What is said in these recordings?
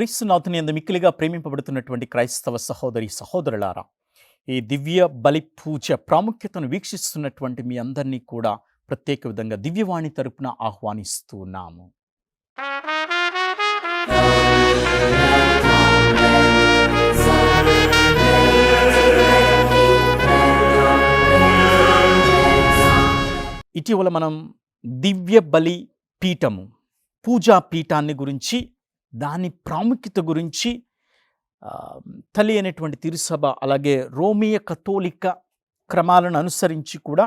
క్రీస్తునాథుని యందు మిక్కిలిగా ప్రేమింపబడుతున్నటువంటి క్రైస్తవ సహోదరి సహోదరులారా, ఈ దివ్య బలి పూజ ప్రాముఖ్యతను వీక్షిస్తున్నటువంటి మీ అందరినీ కూడా ప్రత్యేక విధంగా దివ్యవాణి తరపున ఆహ్వానిస్తూ ఉన్నాము. ఇటీవల మనం దివ్య బలి పీఠము, పూజా పీఠాన్ని గురించి, దాని ప్రాముఖ్యత గురించి తల్లి అయినటువంటి తిరుసభ అలాగే రోమియ కథోలిక క్రమాలను అనుసరించి కూడా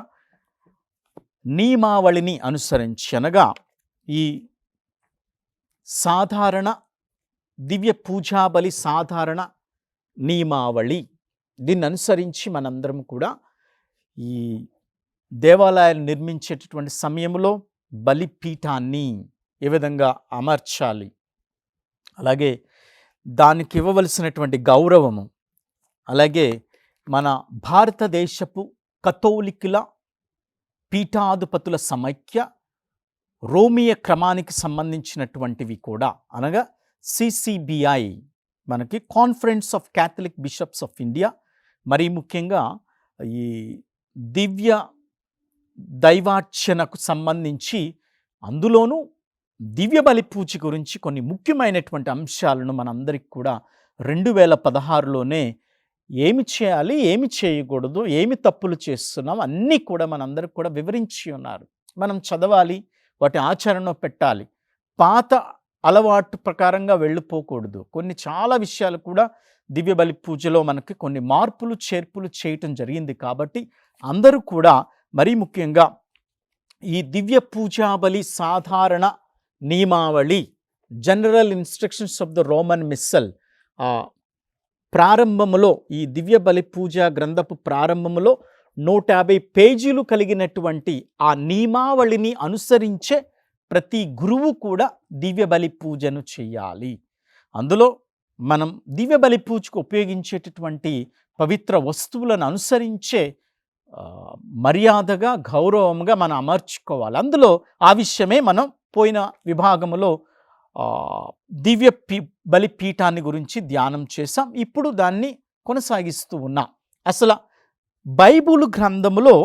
నియమావళిని అనుసరించి, అనగా ఈ సాధారణ దివ్య పూజా బలి సాధారణ నియమావళి, దీన్ని అనుసరించి మనందరం కూడా ఈ దేవాలయాలు నిర్మించేటటువంటి సమయంలో బలిపీఠాన్ని ఏ విధంగా అమర్చాలి, అలాగే దానికి ఇవ్వవలసినటువంటి గౌరవము, అలాగే మన భారతదేశపు కథోలికుల పీఠాధిపతుల సమైక్య రోమియ క్రమానికి సంబంధించినటువంటివి కూడా, అనగా CCBI, మనకి conference of Catholic bishops of India, మరీ ముఖ్యంగా ఈ దివ్య దైవార్చనకు సంబంధించి, అందులోనూ దివ్య బలి పూజ గురించి కొన్ని ముఖ్యమైనటువంటి అంశాలను మనందరికి కూడా 2016లోనే ఏమి చేయాలి, ఏమి చేయకూడదు, ఏమి తప్పులు చేస్తున్నాం అన్నీ కూడా మనందరికి కూడా వివరించి ఉన్నారు. మనం చదవాలి, వాటి ఆచరణలో పెట్టాలి, పాత అలవాటు ప్రకారంగా వెళ్ళిపోకూడదు. కొన్ని చాలా విషయాలు కూడా దివ్య బలి పూజలో మనకి కొన్ని మార్పులు చేర్పులు చేయటం జరిగింది. కాబట్టి అందరూ కూడా మరీ ముఖ్యంగా ఈ దివ్య పూజా బలి సాధారణ నియమావళి, general instructions of the Roman missal, ప్రారంభములో, ఈ దివ్య బలి పూజా గ్రంథపు ప్రారంభములో 150 పేజీలు కలిగినటువంటి ఆ నియమావళిని అనుసరించే ప్రతి గురువు కూడా దివ్య బలి పూజను చేయాలి. అందులో మనం దివ్య బలి పూజకు ఉపయోగించేటటువంటి పవిత్ర వస్తువులను అనుసరించే మర్యాదగా, గౌరవంగా మనం అమర్చుకోవాలి. అందులో ఆ విషయమే మనం పోయిన విభాగంలో దివ్య బలి పీఠాన్ని గురించి ధ్యానం చేసాం. ఇప్పుడు దాన్ని కొనసాగిస్తూ ఉన్నాం. అసలు బైబిల్ గ్రంథములో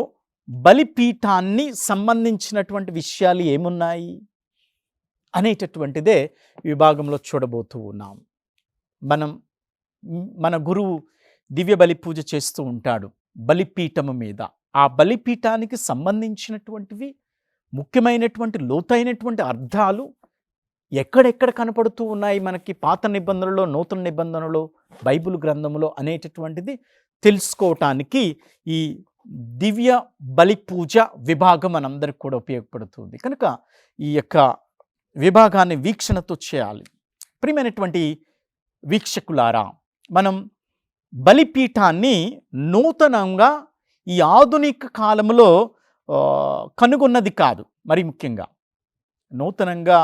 బలిపీఠాన్ని సంబంధించినటువంటి విషయాలు ఏమున్నాయి అనేటటువంటిదే విభాగంలో చూడబోతూ ఉన్నాం. మన గురువు దివ్య బలి పూజ చేస్తూ ఉంటాడు బలిపీఠము మీద. ఆ బలిపీఠానికి సంబంధించినటువంటివి ముఖ్యమైనటువంటి లోతైనటువంటి అర్థాలు ఎక్కడెక్కడ కనపడుతూ ఉన్నాయి మనకి పాత నిబంధనలో, నూతన నిబంధనలో, బైబిల్ గ్రంథంలో అనేటటువంటిది తెలుసుకోవటానికి ఈ దివ్య బలి పూజ విభాగం మనందరికి కూడా ఉపయోగపడుతుంది. కనుక ఈ యొక్క విభాగాన్ని వీక్షణతో చేయాలి. ప్రియమైనటువంటి వీక్షకులారా, మనం బలిపీఠాన్ని నూతనంగా ఈ ఆధునిక కాలంలో కనుగొన్నది కాదు. మరి ముఖ్యంగా నూతనంగా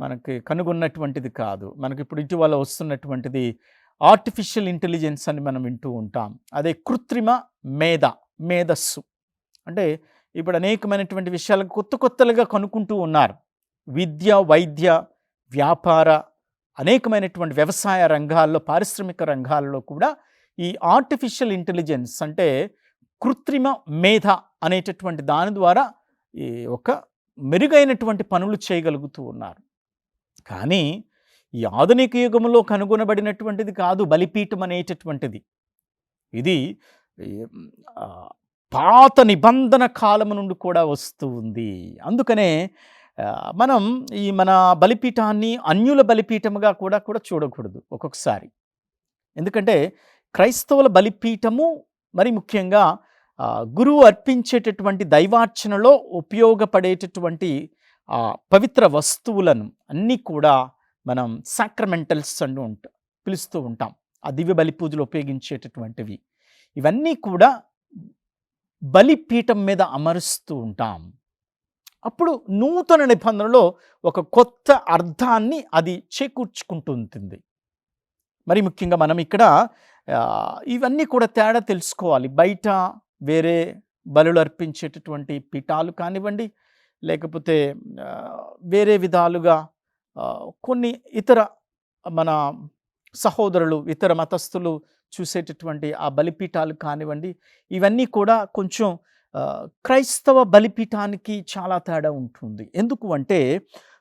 మనకి కనుగొన్నటువంటిది కాదు. మనకి ఇప్పుడు ఇటీవల వస్తున్నటువంటిది ఆర్టిఫిషియల్ ఇంటెలిజెన్స్ అని మనం వింటూ ఉంటాం. అదే కృత్రిమ మేధస్సు. అంటే ఇప్పుడు అనేకమైనటువంటి విషయాలు కొత్తలుగా కనుక్కుంటూ ఉన్నారు. విద్య, వైద్య, వ్యాపార, అనేకమైనటువంటి వ్యవసాయ రంగాల్లో, పారిశ్రామిక రంగాల్లో కూడా ఈ ఆర్టిఫిషియల్ ఇంటెలిజెన్స్ అంటే కృత్రిమ మేధ అనేటటువంటి దాని ద్వారా ఈ ఒక మెరుగైనటువంటి పనులు చేయగలుగుతూ ఉన్నారు. కానీ ఈ ఆధునిక యుగంలో కనుగొనబడినటువంటిది కాదు బలిపీఠం అనేటటువంటిది. ఇది పాత నిబంధన కాలం నుండి కూడా వస్తూ ఉంది. అందుకనే మనం మన బలిపీఠాన్ని అన్యుల బలిపీఠముగా కూడా చూడకూడదు ఒక్కొక్కసారి. ఎందుకంటే క్రైస్తవుల బలిపీఠము మరి ముఖ్యంగా గురువు అర్పించేటటువంటి దైవార్చనలో ఉపయోగపడేటటువంటి పవిత్ర వస్తువులను అన్నీ కూడా మనం సాక్రమెంటల్స్ అని పిలుస్తూ ఉంటాం. ఆ దివ్య బలి పూజలు ఉపయోగించేటటువంటివి ఇవన్నీ కూడా బలిపీఠం మీద అమరుస్తూ ఉంటాం. అప్పుడు నూతన నిబంధనలో ఒక కొత్త అర్థాన్ని అది చేకూర్చుకుంటుంది. మరి ముఖ్యంగా మనం ఇక్కడ ఇవన్నీ కూడా తేడా తెలుసుకోవాలి. బయట వేరే బలులు అర్పించేటటువంటి పీఠాలు కానివ్వండి, లేకపోతే వేరే విధాలుగా కొన్ని ఇతర మన సహోదరులు ఇతర మతస్థులు చూసేటటువంటి ఆ బలిపీఠాలు కానివ్వండి, ఇవన్నీ కూడా కొంచెం క్రైస్తవ బలిపీఠానికి చాలా తేడా ఉంటుంది. ఎందుకు అంటే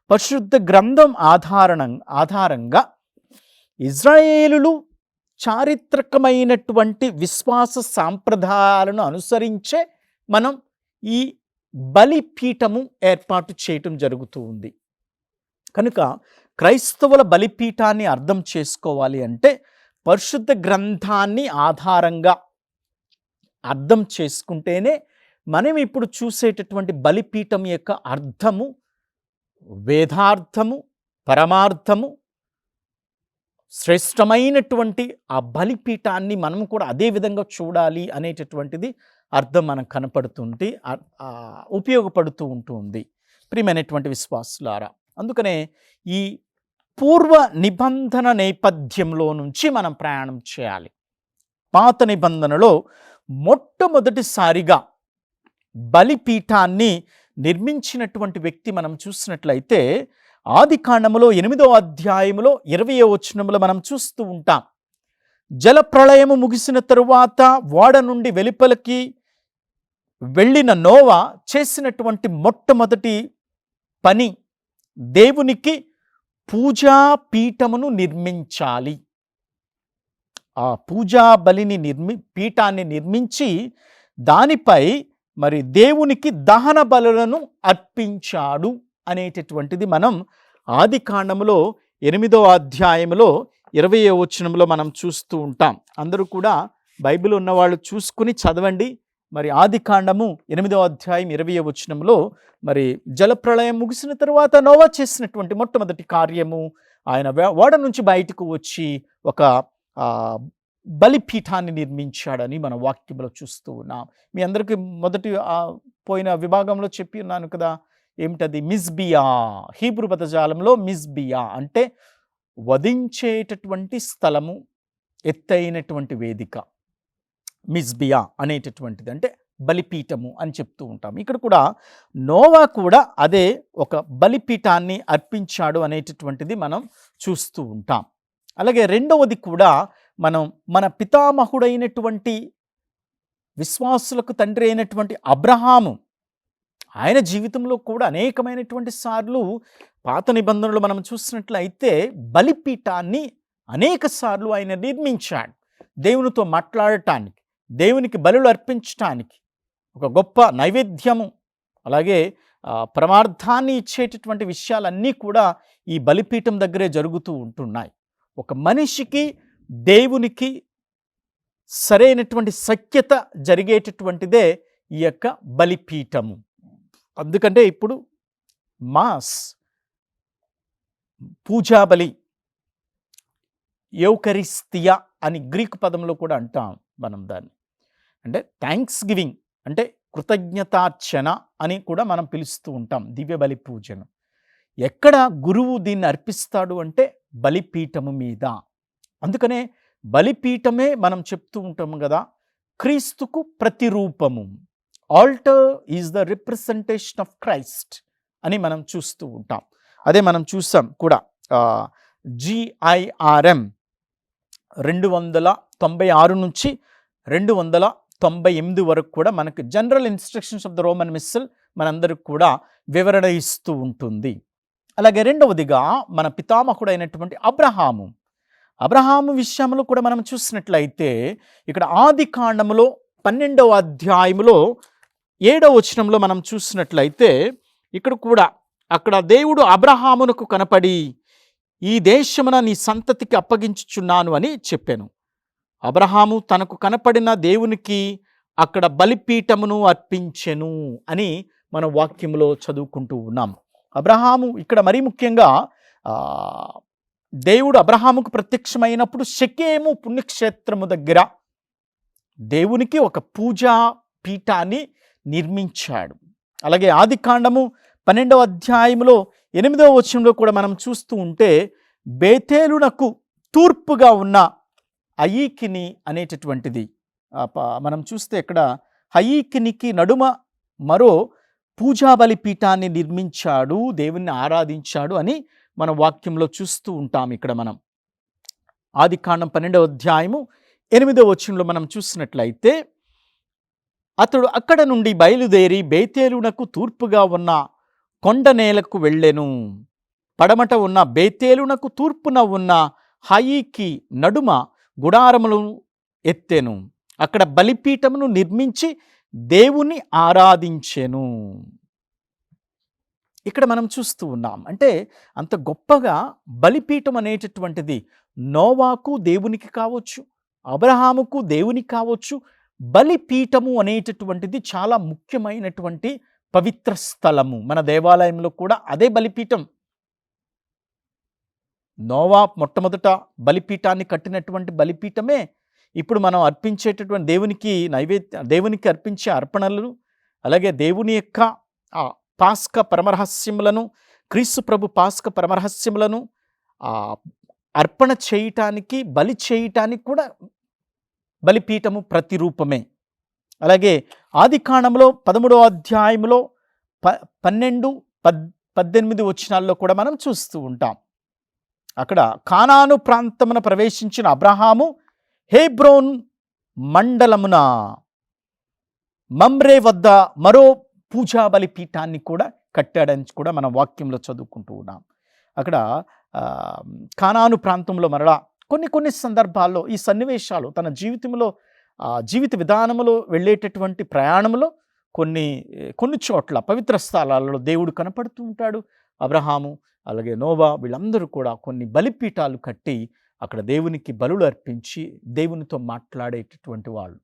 పరిశుద్ధ గ్రంథం ఆధారంగా ఇజ్రాయేలులు చారిత్రకమైనటువంటి విశ్వాస సాంప్రదాయాలను అనుసరించే మనం ఈ బలిపీఠము ఏర్పాటు చేయటం జరుగుతూ ఉంది. కనుక క్రైస్తవుల బలిపీఠాన్ని అర్థం చేసుకోవాలి అంటే పరిశుద్ధ గ్రంథాన్ని ఆధారంగా అర్థం చేసుకుంటేనే మనం ఇప్పుడు చూసేటటువంటి బలిపీఠం యొక్క అర్థము, వేదార్థము, పరమార్థము, శ్రేష్టమైనటువంటి ఆ బలిపీఠాన్ని మనం కూడా అదే విధంగా చూడాలి అనేటటువంటిది అర్థం మనకు కనపడుతుంది, ఉపయోగపడుతూ ఉంటుంది ప్రియమైనటువంటి విశ్వాసులారా. అందుకనే ఈ పూర్వ నిబంధన నేపథ్యంలో నుంచి మనం ప్రయాణం చేయాలి. పాత నిబంధనలో మొట్టమొదటిసారిగా బలిపీఠాన్ని నిర్మించినటువంటి వ్యక్తి మనం చూసినట్లయితే ఆదికాండములో 8వ అధ్యాయములో 20వ వచనములో మనం చూస్తూ ఉంటాం. జలప్రళయము ముగిసిన తరువాత ఓడ నుండి వెలుపలికి వెళ్ళిన నోవా చేసినటువంటి మొట్టమొదటి పని దేవునికి పూజా పీఠమును నిర్మించాలి. ఆ పూజా బలిని పీఠాన్ని నిర్మించి దానిపై మరి దేవునికి దహన బలులను అర్పించాడు అనేటటువంటిది మనం ఆదికాండములో 8వ అధ్యాయములో 20వ వచనంలో మనం చూస్తూ ఉంటాం. అందరూ కూడా బైబిల్ ఉన్నవాళ్ళు చూసుకుని చదవండి. మరి ఆదికాండము 8వ అధ్యాయం 20వ వచనంలో మరి జలప్రళయం ముగిసిన తరువాత నోవా చేసినటువంటి మొట్టమొదటి కార్యము ఆయన ఓడ నుంచి బయటకు వచ్చి ఒక బలిపీఠాన్ని నిర్మించాడని మన వాక్యంలో చూస్తూ ఉన్నాం. మీ అందరికీ మొదటి పోయిన విభాగంలో చెప్పి ఉన్నాను కదా, ఏమిటది? మిజ్బియా. హీబ్రూ పదజాలంలో మిజ్బియా అంటే వధించేటటువంటి స్థలము, ఎత్తైనటువంటి వేదిక. మిజ్బియా అనేటటువంటిది అంటే బలిపీఠము అని చెప్తూ ఉంటాం. ఇక్కడ కూడా నోవా కూడా అదే ఒక బలిపీఠాన్ని అర్పించాడు అనేటటువంటిది మనం చూస్తూ ఉంటాం. అలాగే రెండవది కూడా మనం మన పితామహుడైనటువంటి విశ్వాసులకు తండ్రి అయినటువంటి అబ్రహాము, ఆయన జీవితంలో కూడా అనేకమైనటువంటి సార్లు పాత నిబంధనలు మనం చూసినట్లయితే బలిపీఠాన్ని అనేక సార్లు ఆయన నిర్మించాడు. దేవునితో మాట్లాడటానికి, దేవునికి బలులు అర్పించటానికి, ఒక గొప్ప నైవేద్యము, అలాగే పరమార్థాన్ని ఇచ్చేటటువంటి విషయాలన్నీ కూడా ఈ బలిపీఠం దగ్గరే జరుగుతూ ఉంటున్నాయి. ఒక మనిషికి దేవునికి సరైనటువంటి సఖ్యత జరిగేటటువంటిదే ఈ యొక్క బలిపీఠము. అందుకంటే ఇప్పుడు మాస్, పూజాబలి, యూకరిస్తియా అని గ్రీకు పదంలో కూడా అంటాం మనం దాన్ని. అంటే థ్యాంక్స్ గివింగ్ అంటే కృతజ్ఞతార్చన అని కూడా మనం పిలుస్తూ ఉంటాం దివ్య బలి పూజను. ఎక్కడ గురువు దీన్ని అర్పిస్తాడు అంటే బలిపీఠము మీద. అందుకనే బలిపీఠమే మనం చెప్తూ ఉంటాము కదా, క్రీస్తుకు ప్రతిరూపము. Altar is the representation of Christ అని మనం చూస్తూ ఉంటాం. అదే మనం చూసాం కూడా GIRM 296 నుంచి 298 వరకు కూడా మనకు general instructions of the Roman missile మనందరికి కూడా వివరణ ఇస్తూ ఉంటుంది. అలాగే రెండవదిగా మన పితామహుడైనటువంటి అబ్రహాము విషయంలో కూడా మనం చూసినట్లయితే ఇక్కడ ఆదికాండములో 12వ అధ్యాయములో 7వ వచనంలో మనం చూసినట్లయితే ఇక్కడ కూడా అక్కడ దేవుడు అబ్రహామునకు కనపడి ఈ దేశమున నీ సంతతికి అప్పగించుచున్నాను అని చెప్పాను. అబ్రహాము తనకు కనపడిన దేవునికి అక్కడ బలిపీఠమును అర్పించెను అని మన వాక్యంలో చదువుకుంటూ ఉన్నాం. అబ్రహాము ఇక్కడ మరీ ముఖ్యంగా దేవుడు అబ్రహాముకు ప్రత్యక్షమైనప్పుడు షెకెము పుణ్యక్షేత్రము దగ్గర దేవునికి ఒక పూజా పీఠాన్ని నిర్మించాడు. అలాగే ఆదికాండము 12వ అధ్యాయంలో 8వ వచనంలో కూడా మనం చూస్తూ ఉంటే బేతేలునకు తూర్పుగా ఉన్న హయీకిని అనేటటువంటిది మనం చూస్తే ఇక్కడ హయీకినికి నడుమ మరో పూజాబలి పీఠాన్ని నిర్మించాడు, దేవుణ్ణి ఆరాధించాడు అని మన వాక్యంలో చూస్తూ ఉంటాం. ఇక్కడ మనం ఆదికాండం 12వ అధ్యాయము 8వ వచనంలో మనం చూసినట్లయితే, అతడు అక్కడ నుండి బయలుదేరి బేతేలునకు తూర్పుగా ఉన్న కొండ నేలకు వెళ్ళెను. పడమట ఉన్న బేతేలునకు తూర్పున ఉన్న హాయికి నడుమ గుడారములను ఎత్తెను. అక్కడ బలిపీఠమును నిర్మించి దేవుని ఆరాధించెను. ఇక్కడ మనం చూస్తూ ఉన్నాం, అంటే అంత గొప్పగా బలిపీఠం అనేటటువంటిది నోవాకు దేవునికి కావచ్చు, అబ్రహాముకు దేవునికి కావచ్చు. బలిపీఠము అనేటటువంటిది చాలా ముఖ్యమైనటువంటి పవిత్ర స్థలము. మన దేవాలయంలో కూడా అదే బలిపీఠం. నోవా మొట్టమొదట బలిపీఠాన్ని కట్టినటువంటి బలిపీఠమే ఇప్పుడు మనం అర్పించేటటువంటి దేవునికి అర్పించే అర్పణలు, అలాగే దేవుని యొక్క పాస్క పరమరహస్యములను, క్రీస్తు ప్రభు పాస్క పరమరహస్యములను అర్పణ చేయటానికి, బలి చేయటానికి కూడా బలిపీఠము ప్రతిరూపమే. అలాగే ఆదికాండంలో 13వ అధ్యాయంలో 12, 18 వచనాల్లో కూడా మనం చూస్తూ ఉంటాం. అక్కడ కానాను ప్రాంతమున ప్రవేశించిన అబ్రహాము హెబ్రోన్ మండలమున మమ్రే వద్ద మరో పూజా బలిపీఠాన్ని కూడా కట్టాడని కూడా మనం వాక్యంలో చదువుకుంటూ ఉన్నాం. అక్కడ కానాను ప్రాంతంలో మరలా కొన్ని సందర్భాల్లో ఈ సన్నివేశాలు తన జీవితంలో, జీవిత విధానంలో వెళ్ళేటటువంటి ప్రయాణంలో కొన్ని చోట్ల పవిత్ర స్థలాలలో దేవుడు కనపడుతూ ఉంటాడు. అబ్రహాము అలాగే నోవా వీళ్ళందరూ కూడా కొన్ని బలిపీఠాలు కట్టి అక్కడ దేవునికి బలులు అర్పించి దేవునితో మాట్లాడేటటువంటి వాళ్ళు.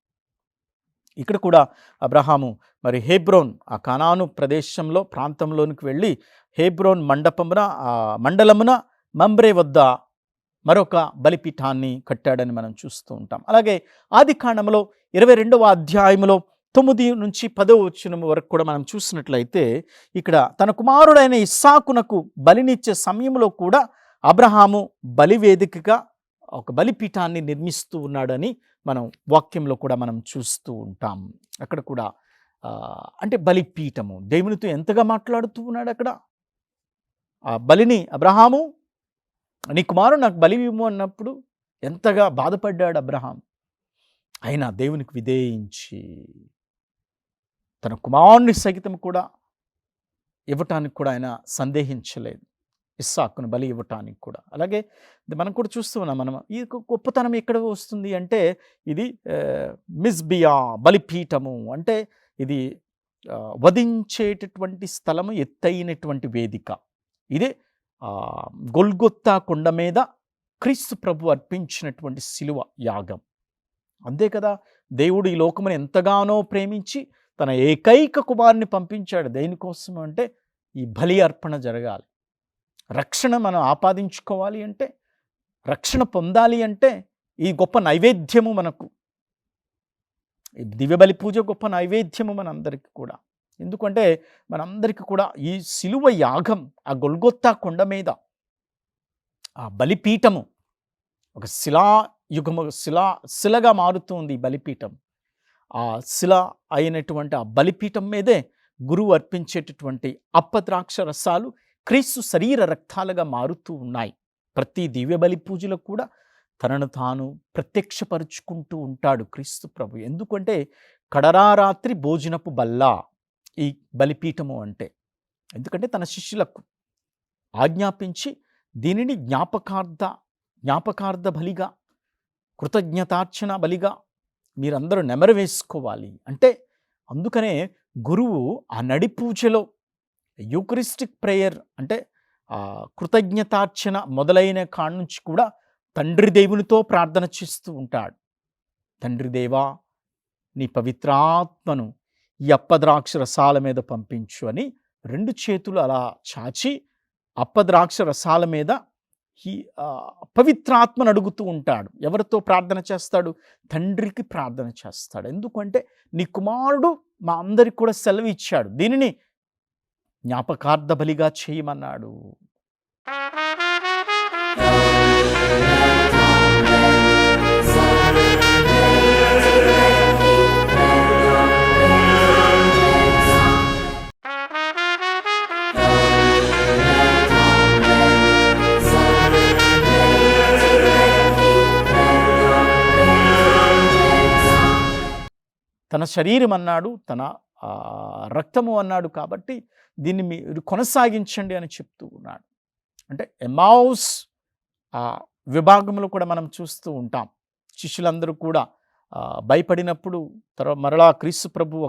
ఇక్కడ కూడా అబ్రహాము మరి హెబ్రోన్, ఆ కానాను ప్రదేశంలో ప్రాంతంలోనికి వెళ్ళి హెబ్రోన్ మండలమున మమ్రే వద్ద మరొక బలిపీఠాన్ని కట్టాడని మనం చూస్తూ ఉంటాం. అలాగే ఆదికాండంలో 22వ అధ్యాయంలో 9 నుంచి 10వ వచనం వరకు కూడా మనం చూసినట్లయితే, ఇక్కడ తన కుమారుడైన ఇస్సాకునకు బలినిచ్చే సమయంలో కూడా అబ్రహాము బలివేదికగా ఒక బలిపీఠాన్ని నిర్మిస్తూ ఉన్నాడని మనం వాక్యంలో కూడా మనం చూస్తూ ఉంటాం. అక్కడ కూడా అంటే బలిపీఠము దేవునితో ఎంతగా మాట్లాడుతూ ఉన్నాడు. అక్కడ ఆ బలిని అబ్రహాము, నీ కుమారుడు నాకు బలి ఇవ్వు అన్నప్పుడు ఎంతగా బాధపడ్డాడు అబ్రహాం. అయినా దేవునికి విధేయించి తన కుమారుని సహితం కూడా ఇవ్వటానికి కూడా ఆయన సందేహించలేదు, ఇస్సాకును బలి ఇవ్వటానికి కూడా. అలాగే మనం కూడా చూస్తూ ఉన్నాం. మనం ఈ గొప్పతనం ఎక్కడ వస్తుంది అంటే, ఇది మిస్బియా బలిపీఠము అంటే ఇది వధించేటటువంటి స్థలము, ఎత్తైనటువంటి వేదిక. ఇదే గొల్గొత్తా కొండ మీద క్రీస్తు ప్రభు అర్పించినటువంటి శిలువ యాగం. అంతే కదా, దేవుడు ఈ లోకమును ఎంతగానో ప్రేమించి తన ఏకైక కుమారుని పంపించాడు. దేనికోసం అంటే ఈ బలి అర్పణ జరగాలి. రక్షణ మనం ఆపాదించుకోవాలి అంటే, రక్షణ పొందాలి అంటే ఈ గొప్ప నైవేద్యము మనకు, ఈ దివ్యబలి పూజ గొప్ప నైవేద్యము మనందరికీ కూడా. ఎందుకంటే మనందరికీ కూడా ఈ శిలువ యాగం, ఆ గొల్గొత్తా కొండ మీద ఆ బలిపీఠము ఒక శిలగా మారుతుంది. ఈ బలిపీఠం ఆ శిల అయినటువంటి ఆ బలిపీఠం మీదే గురువు అర్పించేటటువంటి అప్పద్రాక్ష రసాలు క్రీస్తు శరీర రక్తాలుగా మారుతూ ఉన్నాయి. ప్రతి దివ్య బలి పూజలో కూడా తనను తాను ప్రత్యక్షపరుచుకుంటూ ఉంటాడు క్రీస్తు ప్రభు. ఎందుకంటే కడరారాత్రి భోజనపు బల్లా ఈ బలిపీఠము అంటే. ఎందుకంటే తన శిష్యులకు ఆజ్ఞాపించి దీనిని జ్ఞాపకార్థ బలిగా, కృతజ్ఞతార్చన బలిగా మీరందరూ నెమరు వేసుకోవాలి అంటే. అందుకనే గురువు ఆ నడి పూజలో యూకరిస్టిక్ ప్రేయర్ అంటే కృతజ్ఞతార్చన మొదలైన కాడ నుంచి కూడా తండ్రి దేవునితో ప్రార్థన చేస్తూ ఉంటాడు. తండ్రి దేవా, నీ పవిత్రాత్మను ఈ అప్పద్రాక్ష రసాల మీద పంపించు అని 2 చేతులు అలా చాచి అప్పద్రాక్ష రసాల మీద ఈ పవిత్రాత్మను అడుగుతూ ఉంటాడు. ఎవరితో ప్రార్థన చేస్తాడు? తండ్రికి ప్రార్థన చేస్తాడు. ఎందుకంటే నీ కుమారుడు మా అందరికి కూడా సెలవు ఇచ్చాడు, దీనిని జ్ఞాపకార్థ బలిగా చేయమన్నాడు. తన శరీరం అన్నాడు, తన రక్తము అన్నాడు. కాబట్టి దీన్ని మీరు కొనసాగించండి అని చెప్తూ ఉన్నాడు. అంటే ఎమౌస్ విభాగంలో కూడా మనం చూస్తూ ఉంటాం. శిష్యులందరూ కూడా భయపడినప్పుడు మరలా క్రీస్తు ప్రభు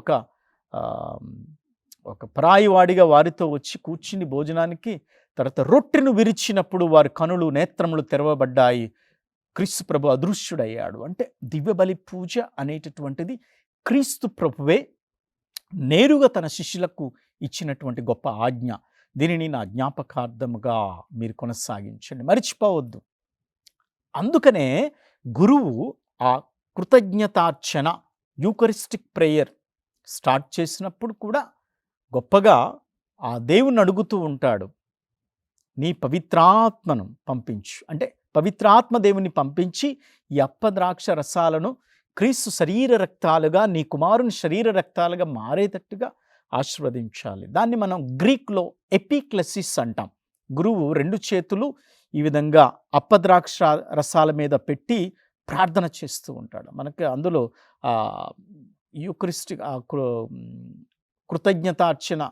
ఒక పరాయివాడిగా వారితో వచ్చి కూర్చుని భోజనానికి, తర్వాత రొట్టెను విరిచినప్పుడు వారి కనులు నేత్రములు తెరవబడ్డాయి. క్రీస్తు ప్రభు అదృశ్యుడయ్యాడు. అంటే దివ్య బలి పూజ అనేటటువంటిది క్రీస్తు ప్రభువే నేరుగా తన శిష్యులకు ఇచ్చినటువంటి గొప్ప ఆజ్ఞ. దీనిని నా జ్ఞాపకార్థముగా మీరు కొనసాగించండి, మరిచిపోవద్దు. అందుకనే గురువు ఆ కృతజ్ఞతార్చన యూకరిస్టిక్ ప్రేయర్ స్టార్ట్ చేసినప్పుడు కూడా గొప్పగా ఆ దేవుణ్ణి అడుగుతూ ఉంటాడు, నీ పవిత్రాత్మను పంపించు. అంటే పవిత్రాత్మ దేవుని పంపించి ఈ అప్పద్రాక్ష రసాలను క్రీస్తు శరీర రక్తాలుగా, నీ కుమారుని శరీర రక్తాలుగా మారేటట్టుగా ఆశీర్వదించాలి. దాన్ని మనం గ్రీక్లో ఎపిక్లెసిస్ అంటాం. గురువు 2 చేతులు ఈ విధంగా అప్పద్రాక్ష రసాల మీద పెట్టి ప్రార్థన చేస్తూ ఉంటాడు. మనకి అందులో యూకరిస్టిక్ కృతజ్ఞతార్చన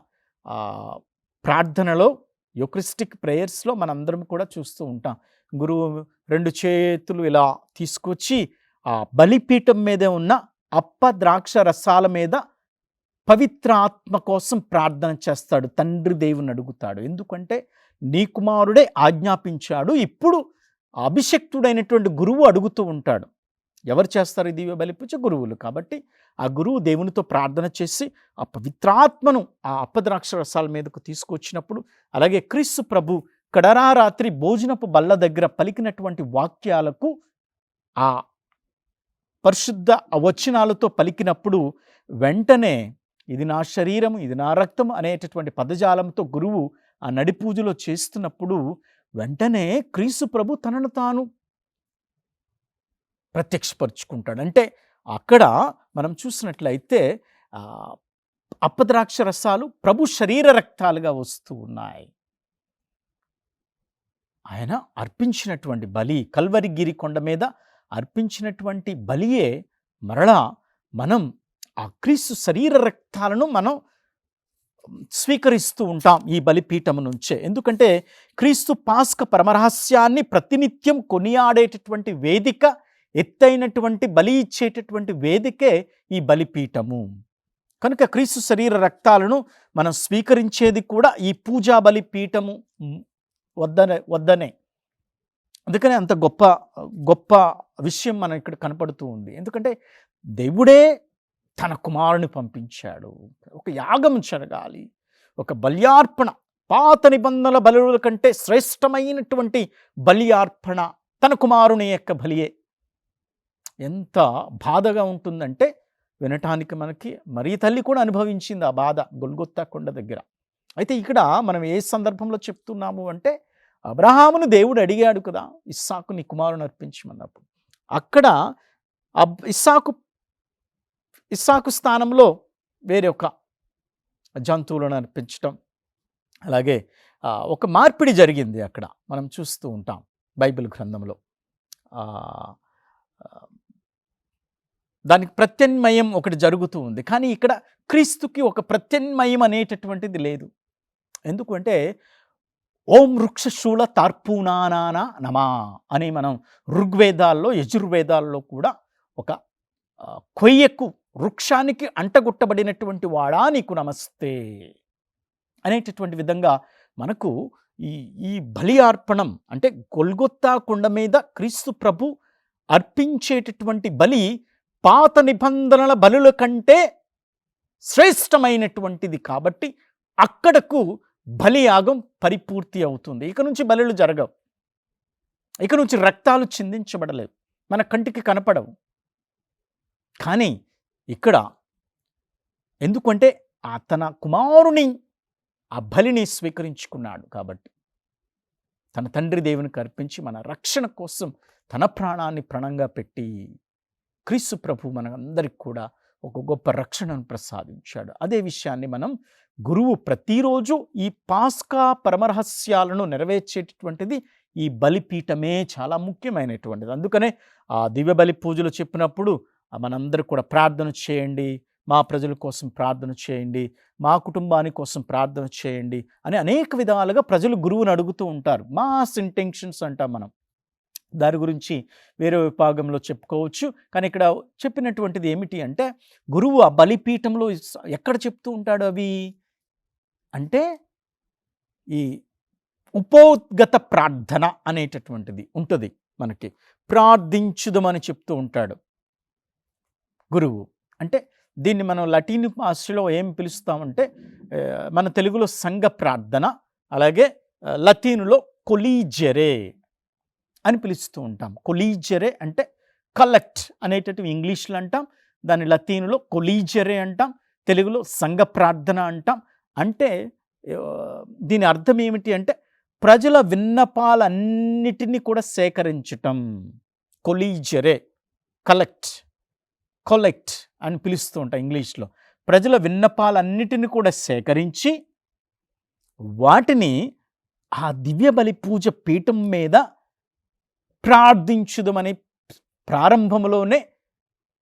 ప్రార్థనలో, యూకరిస్టిక్ ప్రేయర్స్లో మనందరం కూడా చూస్తూ ఉంటాం. గురువు 2 చేతులు ఇలా తీసుకొచ్చి ఆ బలిపీఠం మీద ఉన్న అప్పద్రాక్ష రసాల మీద పవిత్ర ఆత్మ కోసం ప్రార్థన చేస్తాడు. తండ్రి దేవుని అడుగుతాడు. ఎందుకంటే నీ కుమారుడే ఆజ్ఞాపించాడు. ఇప్పుడు అభిషక్తుడైనటువంటి గురువు అడుగుతూ ఉంటాడు. ఎవరు చేస్తారు ఈ దివ్య బలి పూజ? గురువులు. కాబట్టి ఆ గురువు దేవునితో ప్రార్థన చేసి ఆ పవిత్రాత్మను ఆ అప్పద్రాక్ష రసాల మీదకు తీసుకొచ్చినప్పుడు, అలాగే క్రీస్తు ప్రభు కడరా రాత్రి భోజనపు బల్ల దగ్గర పలికినటువంటి వాక్యాలకు ఆ పరిశుద్ధ వచనాలతో పలికినప్పుడు వెంటనే ఇది నా శరీరం, ఇది నా రక్తం అనేటటువంటి పదజాలంతో గురువు ఆ నడి పూజలో చేస్తున్నప్పుడు వెంటనే క్రీస్తు ప్రభు తనను తాను ప్రత్యక్షపరుచుకుంటాడు. అంటే అక్కడ మనం చూసినట్లయితే అప్పద్రాక్ష రసాలు ప్రభు శరీర రక్తాలుగా వస్తూ ఉన్నాయి. ఆయన అర్పించినటువంటి బలి, కల్వరిగిరి కొండ మీద అర్పించినటువంటి బలియే మరలా మనం ఆ క్రీస్తు శరీర రక్తాలను మనం స్వీకరిస్తూ ఉంటాం ఈ బలిపీఠము నుంచే. ఎందుకంటే క్రీస్తు పాస్క పరమరహస్యాన్ని ప్రతినిత్యం కొనియాడేటటువంటి వేదిక, ఎత్తైనటువంటి బలి ఇచ్చేటటువంటి వేదికే ఈ బలిపీఠము. కనుక క్రీస్తు శరీర రక్తాలను మనం స్వీకరించేది కూడా ఈ పూజా బలిపీఠము వద్దనే. అందుకనే అంత గొప్ప విషయం మనం ఇక్కడ కనపడుతూ ఉంది. ఎందుకంటే దేవుడే తన కుమారుని పంపించాడు. ఒక యాగం జరగాలి, ఒక బల్యార్పణ, పాత నిబంధనల బలుల కంటే శ్రేష్టమైనటువంటి బల్యార్పణ తన కుమారుని యొక్క బలియే. ఎంత బాధగా ఉంటుందంటే వినటానికి మనకి మరీ తల్లి కూడా అనుభవించింది ఆ బాధ గొల్గొత్తా కొండ దగ్గర. అయితే ఇక్కడ మనం ఏ సందర్భంలో చెప్తున్నాము అంటే, అబ్రహామును దేవుడు అడిగాడు కదా, ఇస్సాకు నీ కుమారుని అర్పించమన్నప్పుడు అక్కడ ఇస్సాకు స్థానంలో వేరే ఒక జంతువులను అర్పించటం, అలాగే ఒక మార్పిడి జరిగింది అక్కడ మనం చూస్తూ ఉంటాం బైబిల్ గ్రంథంలో. దానికి ప్రత్యామ్నాయం ఒకటి జరుగుతూ ఉంది. కానీ ఇక్కడ క్రీస్తుకి ఒక ప్రత్యామ్నాయం అనేటటువంటిది లేదు. ఎందుకంటే ఓం వృక్షశూల తార్పూనానా నమా అని మనం ఋగ్వేదాల్లో, యజుర్వేదాల్లో కూడా ఒక కొయ్యకు వృక్షానికి అంటగొట్టబడినటువంటి వాడా నీకు నమస్తే అనేటటువంటి విధంగా మనకు ఈ బలి అర్పణం అంటే గొల్గొత్తా కొండ మీద క్రీస్తు ప్రభు అర్పించేటటువంటి బలి పాత నిబంధనల బలుల కంటే శ్రేష్టమైనటువంటిది. కాబట్టి అక్కడకు బలియాగం పరిపూర్తి అవుతుంది. ఇక నుంచి బలులు జరగవు, ఇక నుంచి రక్తాలు చిందించబడలేవు, మన కంటికి కనపడవు. కానీ ఇక్కడ ఎందుకంటే తన కుమారుని ఆ బలిని స్వీకరించుకున్నాడు కాబట్టి తన తండ్రి దేవునికి అర్పించి మన రక్షణ కోసం తన ప్రాణాన్ని ప్రణంగా పెట్టి క్రీస్తు ప్రభు మనందరికి కూడా ఒక గొప్ప రక్షణను ప్రసాదించాడు. అదే విషయాన్ని మనం గురువు ప్రతిరోజు ఈ పాస్కా పరమరహస్యాలను నెరవేర్చేటటువంటిది ఈ బలిపీఠమే చాలా ముఖ్యమైనటువంటిది. అందుకనే ఆ దివ్య బలి పూజలు చెప్పినప్పుడు మనందరూ కూడా ప్రార్థన చేయండి, మా ప్రజల కోసం ప్రార్థన చేయండి, మా కుటుంబాని కోసం ప్రార్థన చేయండి అని అనేక విధాలుగా ప్రజలు గురువుని అడుగుతూ ఉంటారు. మాస్ ఇంటెన్షన్స్ అంటాం మనం. దాని గురించి వేరే విభాగంలో చెప్పుకోవచ్చు. కానీ ఇక్కడ చెప్పినటువంటిది ఏమిటి అంటే, గురువు ఆ బలిపీఠంలో ఎక్కడ చెప్తూ ఉంటాడు అవి అంటే, ఈ ఉపోద్గత ప్రార్థన అనేటటువంటిది ఉంటుంది మనకి. ప్రార్థించుదమని చెప్తూ ఉంటాడు గురువు. అంటే దీన్ని మనం లటీన్ భాషలో ఏం పిలుస్తామంటే, మన తెలుగులో సంఘ ప్రార్థన, అలాగే లతీనులో కొలీజెరే అని పిలుస్తూ ఉంటాం. కొలీజెరే అంటే కలెక్ట్ అనేటటువంటి ఇంగ్లీష్లో అంటాం, దాన్ని లతీనులో కొలీజెరే అంటాం, తెలుగులో సంఘ ప్రార్థన అంటాం. అంటే దీని అర్థం ఏమిటి అంటే, ప్రజల విన్నపాలన్నిటినీ కూడా సేకరించటం. కొలీజెరే, కొలెక్ట్ అని పిలుస్తూ ఉంటాం ఇంగ్లీష్లో. ప్రజల విన్నపాలన్నిటిని కూడా సేకరించి వాటిని ఆ దివ్య బలి పూజ పీఠం మీద ప్రార్థించుదమని ప్రారంభంలోనే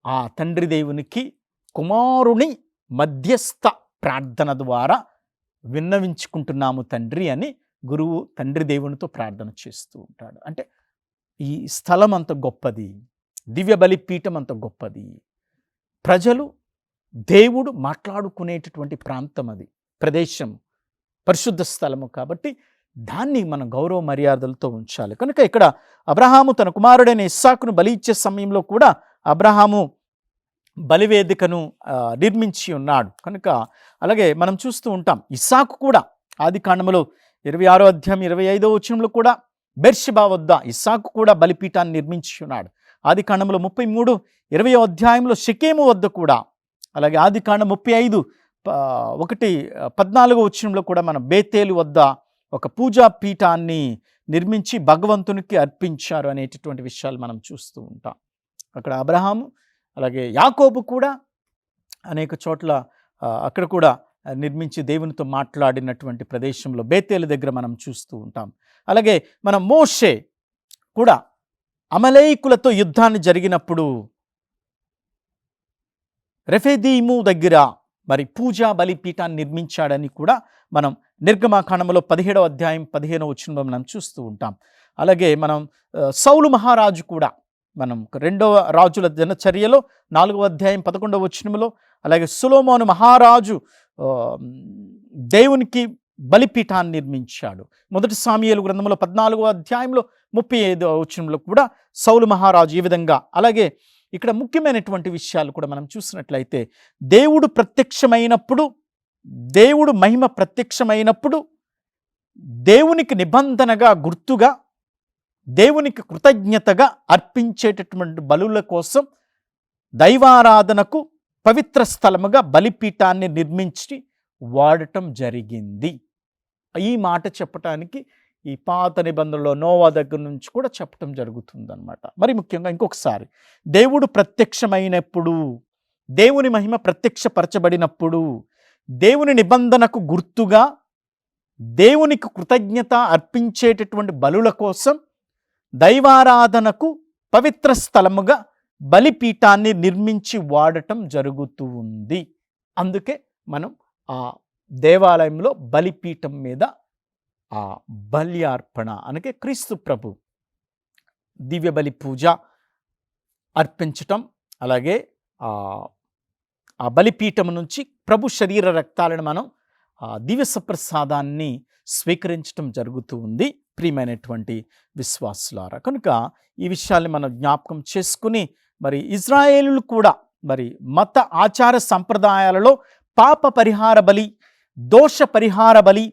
ఆ తండ్రి దేవునికి కుమారుని మధ్యస్థ ప్రార్థన ద్వారా విన్నవించుకుంటున్నాము తండ్రి అని గురువు తండ్రి దేవునితో ప్రార్థన చేస్తూ ఉంటాడు. అంటే ఈ స్థలం అంత గొప్పది, దివ్య బలి పీఠం అంత గొప్పది, ప్రజలు దేవుడు మాట్లాడుకునేటటువంటి ప్రాంతం, అది ప్రదేశం, పరిశుద్ధ స్థలము. కాబట్టి దాన్ని మనం గౌరవ మర్యాదలతో ఉంచాలి. కనుక ఇక్కడ అబ్రహాము తన కుమారుడైన ఇస్సాకును బలి ఇచ్చే సమయంలో కూడా అబ్రహాము బలివేదికను నిర్మించి ఉన్నాడు. కనుక అలాగే మనం చూస్తూ ఉంటాం, ఇస్సాకు కూడా ఆదికాండములో 26వ అధ్యాయం 25వ వచనంలో కూడా బెర్షెబా వద్ద ఇస్సాకు కూడా బలిపీఠాన్ని నిర్మించి ఉన్నాడు. ఆదికాండములో 33:20వ అధ్యాయంలో షెకెము వద్ద కూడా, అలాగే ఆదికాండం 35:1-14వ వచనంలో కూడా మనం బేతేలు వద్ద ఒక పూజా పీఠాన్ని నిర్మించి భగవంతునికి అర్పించారు అనేటటువంటి విషయాలు మనం చూస్తూ ఉంటాం. అక్కడ అబ్రహాము అలాగే యాకోబు కూడా అనేక చోట్ల అక్కడ కూడా నిర్మించి దేవునితో మాట్లాడినటువంటి ప్రదేశంలో బేతేలు దగ్గర మనం చూస్తూ ఉంటాం. అలాగే మనం మోషే కూడా అమలేకులతో యుద్ధాన్ని జరిగినప్పుడు రెఫెదీము దగ్గర మరి పూజా బలిపీఠాన్ని నిర్మించాడని కూడా మనం నిర్గమాకాండములో 17వ అధ్యాయం 15వ వచనంలో మనం చూస్తూ ఉంటాం. అలాగే మనం సౌలు మహారాజు కూడా మనం 2వ రాజుల దినచర్యలో 4వ అధ్యాయం 11వ వచనంలో, అలాగే సొలొమోను మహారాజు దేవునికి బలిపీఠాన్ని నిర్మించాడు. 1 సాముయేలు గ్రంథంలో 14వ అధ్యాయంలో 35వ వచనంలో కూడా సౌలు మహారాజు ఈ విధంగా. అలాగే ఇక్కడ ముఖ్యమైనటువంటి విషయాలు కూడా మనం చూసినట్లయితే, దేవుడు ప్రత్యక్షమైనప్పుడు, దేవుడు మహిమ ప్రత్యక్షమైనప్పుడు దేవునికి నిబంధనగా గుర్తుగా, దేవునికి కృతజ్ఞతగా అర్పించేటటువంటి బలుల కోసం దైవారాధనకు పవిత్ర స్థలముగా బలిపీఠాన్ని నిర్మించి వాడటం జరిగింది. ఈ మాట చెప్పటానికి ఈ పాత నిబంధనలో నోవా దగ్గర నుంచి కూడా చెప్పటం జరుగుతుందన్నమాట. మరి ముఖ్యంగా ఇంకొకసారి, దేవుడు ప్రత్యక్షమైనప్పుడు, దేవుని మహిమ ప్రత్యక్షపరచబడినప్పుడు, దేవుని నిబంధనకు గుర్తుగా దేవునికి కృతజ్ఞత అర్పించేటటువంటి బలుల కోసం దైవారాధనకు పవిత్ర స్థలముగా బలిపీఠాన్ని నిర్మించి వాడటం జరుగుతూ ఉంది. అందుకే మనం ఆ దేవాలయంలో బలిపీఠం మీద ఆ బలి అర్పణ అనగా క్రీస్తు ప్రభు దివ్య బలి పూజ అర్పించటం, అలాగే ఆ బలిపీఠం నుంచి ప్రభు శరీర రక్తాలను మనం దివ్య సప్రసాదాన్ని స్వీకరించటం జరుగుతూ ఉంది ప్రియమైనటువంటి విశ్వాసులారా. కనుక ఈ విషయాల్ని మనం జ్ఞాపకం చేసుకుని, మరి ఇజ్రాయేలులు కూడా మరి మత ఆచార సంప్రదాయాలలో పాప పరిహార బలి, దోష పరిహార బలి,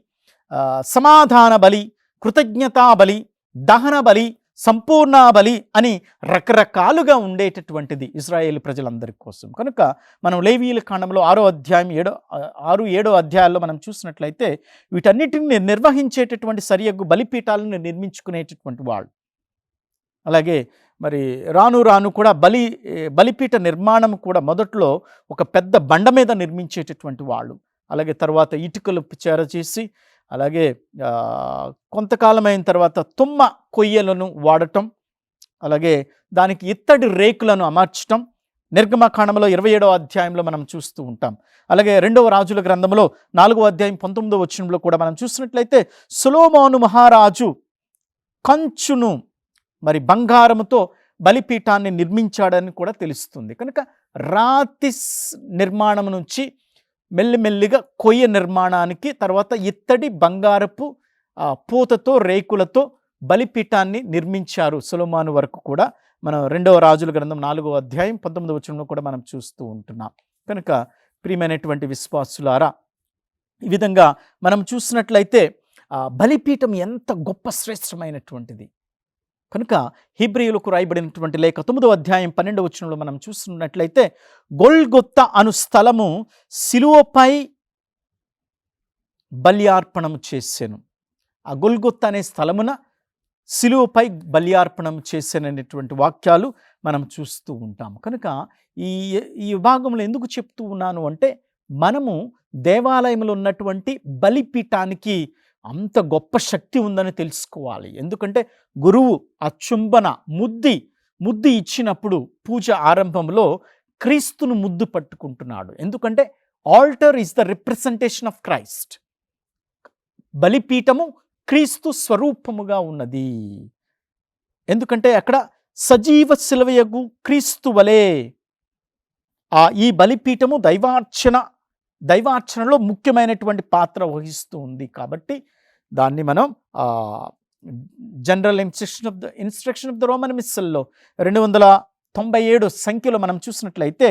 సమాధాన బలి, కృతజ్ఞతా బలి, దహన బలి, సంపూర్ణ బలి అని రకరకాలుగా ఉండేటటువంటిది ఇజ్రాయేల్ ప్రజలందరి కోసం. కనుక మనం లేవీయుల కాండంలో 6వ అధ్యాయం 7వ అధ్యాయాల్లో మనం చూసినట్లయితే వీటన్నిటిని నిర్వహించేటటువంటి సరియగు బలిపీఠాలను నిర్మించుకునేటటువంటి వాళ్ళు. అలాగే మరి రాను రాను కూడా బలిపీఠ నిర్మాణం కూడా మొదట్లో ఒక పెద్ద బండ మీద నిర్మించేటటువంటి వాళ్ళు, అలాగే తర్వాత ఇటుకలు చేరచేసి, అలాగే కొంతకాలం అయిన తర్వాత తుమ్మ కొయ్యలను వాడటం, అలాగే దానికి ఇత్తడి రేకులను అమర్చటం, నిర్గమకాండంలో 27వ అధ్యాయంలో మనం చూస్తూ ఉంటాం. అలాగే 2వ రాజుల గ్రంథంలో 4వ అధ్యాయం 19వ వచనంలో కూడా మనం చూసినట్లయితే సొలొమోను మహారాజు కంచును మరి బంగారముతో బలిపీఠాన్ని నిర్మించాడని కూడా తెలుస్తుంది. కనుక రాతి నిర్మాణం నుంచి మెల్లిమెల్లిగా కొయ్య నిర్మాణానికి, తర్వాత ఇత్తడి బంగారపు పూతతో రేకులతో బలిపీఠాన్ని నిర్మించారు సొలొమోను వరకు కూడా మనం 2వ రాజుల గ్రంథం 4వ అధ్యాయం 19వ వచనంలో కూడా మనం చూస్తూ ఉంటున్నాం. కనుక ప్రియమైనటువంటి విశ్వాసులారా, ఈ విధంగా మనం చూసినట్లయితే బలిపీఠం ఎంత గొప్ప శ్రేష్టమైనటువంటిది. కనుక హెబ్రీయులకు రాయబడినటువంటి లేఖ 9వ అధ్యాయం 12వ వచనంలో మనం చూస్తున్నట్లయితే గొల్గొత్తా అను స్థలము సిలువపై బల్యార్పణము చేసెను. ఆ గొల్గొత్తా అనే స్థలమున సిలువపై బల్యార్పణం చేసేనటువంటి వాక్యాలు మనం చూస్తూ ఉంటాం. కనుక ఈ విభాగంలో ఎందుకు చెప్తూ ఉన్నాను అంటే, మనము దేవాలయంలో ఉన్నటువంటి బలిపీఠానికి అంత గొప్ప శక్తి ఉందని తెలుసుకోవాలి. ఎందుకంటే గురువు ఆ చుంబన ముద్దు ఇచ్చినప్పుడు పూజ ఆరంభంలో క్రీస్తును ముద్దు పట్టుకుంటున్నాడు. ఎందుకంటే altar is the representation of Christ. బలిపీఠము క్రీస్తు స్వరూపముగా ఉన్నది. ఎందుకంటే అక్కడ సజీవ శిలవయగు క్రీస్తు వలె ఈ బలిపీఠము దైవార్చనలో ముఖ్యమైనటువంటి పాత్ర వహిస్తూ ఉంది. కాబట్టి దాన్ని మనం general instruction of the Roman మిస్సల్లో 297 సంఖ్యలో మనం చూసినట్లయితే,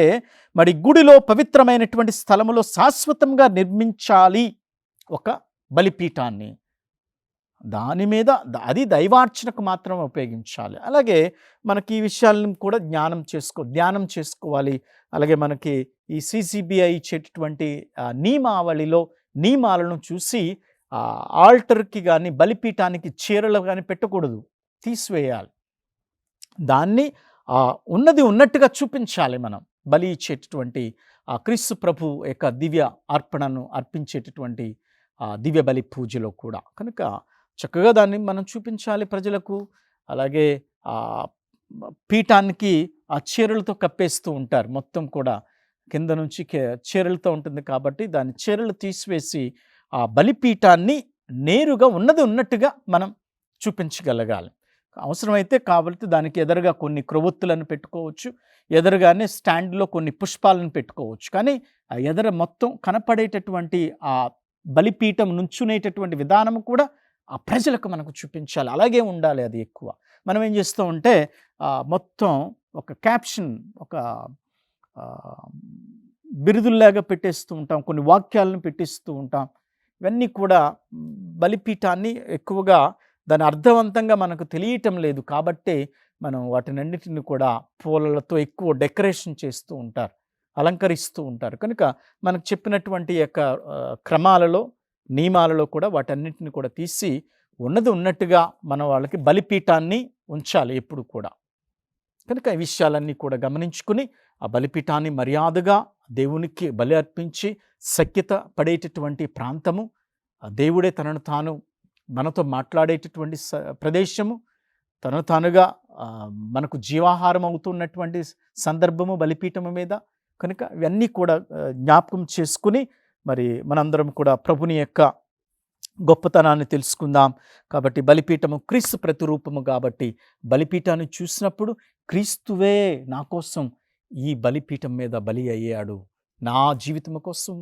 మరి గుడిలో పవిత్రమైనటువంటి స్థలములో శాశ్వతంగా నిర్మించాలి ఒక బలిపీఠాన్ని. దాని మీద అది దైవార్చనకు మాత్రం ఉపయోగించాలి. అలాగే మనకి ఈ విషయాలను కూడా ధ్యానం చేసుకోవాలి. అలాగే మనకి ఈ CCBI ఇచ్చేటటువంటి నియమాలను చూసి ఆల్టర్కి కానీ బలిపీఠానికి చీరలు కానీ పెట్టకూడదు, తీసివేయాలి. దాన్ని ఉన్నది ఉన్నట్టుగా చూపించాలి. మనం బలి ఇచ్చేటటువంటి క్రీస్తు ప్రభు యొక్క దివ్య అర్పణను అర్పించేటటువంటి దివ్య బలి పూజలో కూడా. కనుక చక్కగా దాన్ని మనం చూపించాలి ప్రజలకు. అలాగే పీఠానికి చీరలతో కప్పేస్తూ ఉంటారు, మొత్తం కూడా కింద నుంచి చీరలతో ఉంటుంది. కాబట్టి దాని చీరలు తీసివేసి ఆ బలిపీఠాన్ని నేరుగా ఉన్నది ఉన్నట్టుగా మనం చూపించగలగాలి. అవసరమైతే కాబట్టి దానికి ఎదురుగా కొన్ని క్రొవ్వొత్తులను పెట్టుకోవచ్చు, ఎదురుగానే స్టాండ్లో కొన్ని పుష్పాలను పెట్టుకోవచ్చు. కానీ ఆ ఎదుర మొత్తం కనపడేటటువంటి ఆ బలిపీఠం నుంచునేటటువంటి విధానం కూడా ఆ ప్రజలకు మనకు చూపించాలి. అలాగే ఉండాలి అది ఎక్కువ. మనం ఏం చేస్తూ ఉంటే మొత్తం ఒక క్యాప్షన్, ఒక బిరుదుల్లాగా పెట్టేస్తూ ఉంటాం, కొన్ని వాక్యాలను పెట్టిస్తూ ఉంటాం. ఇవన్నీ కూడా బలిపీఠాన్ని ఎక్కువగా దాని అర్థవంతంగా మనకు తెలియటం లేదు. కాబట్టి మనం వాటినన్నిటిని కూడా పూలలతో ఎక్కువ డెకరేషన్ చేస్తూ ఉంటారు, అలంకరిస్తూ ఉంటారు. కనుక మనకు చెప్పినటువంటి యొక్క క్రమాలలో, నియమాలలో కూడా వాటన్నిటిని కూడా తీసి ఉన్నది ఉన్నట్టుగా మన వాళ్ళకి బలిపీఠాన్ని ఉంచాలి ఎప్పుడు కూడా. కనుక ఈ విషయాలన్నీ కూడా గమనించుకుని ఆ బలిపీఠాన్ని మర్యాదగా దేవునికి బలి అర్పించి సఖ్యత పడేటటువంటి ప్రాంతము, దేవుడే తనను తాను మనతో మాట్లాడేటటువంటి ప్రదేశము, తనను తానుగా మనకు జీవాహారం అవుతున్నటువంటి సందర్భము బలిపీఠము మీద. కనుక ఇవన్నీ కూడా జ్ఞాపకం చేసుకుని మరి మనందరం కూడా ప్రభుని యొక్క గొప్పతనాన్ని తెలుసుకుందాం. కాబట్టి బలిపీఠము క్రీస్తు ప్రతిరూపము కాబట్టి బలిపీఠాన్ని చూసినప్పుడు క్రీస్తువే నా కోసం ఈ బలిపీఠం మీద బలి అయ్యాడు, నా జీవితం కోసం,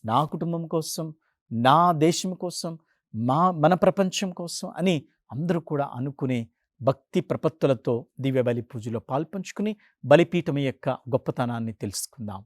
నా కుటుంబం కోసం, నా దేశం కోసం, మన ప్రపంచం కోసం అని అందరూ కూడా అనుకునే భక్తి ప్రపత్తులతో దివ్య బలి పూజలో పాల్పంచుకుని బలిపీఠం యొక్క గొప్పతనాన్ని తెలుసుకుందాం.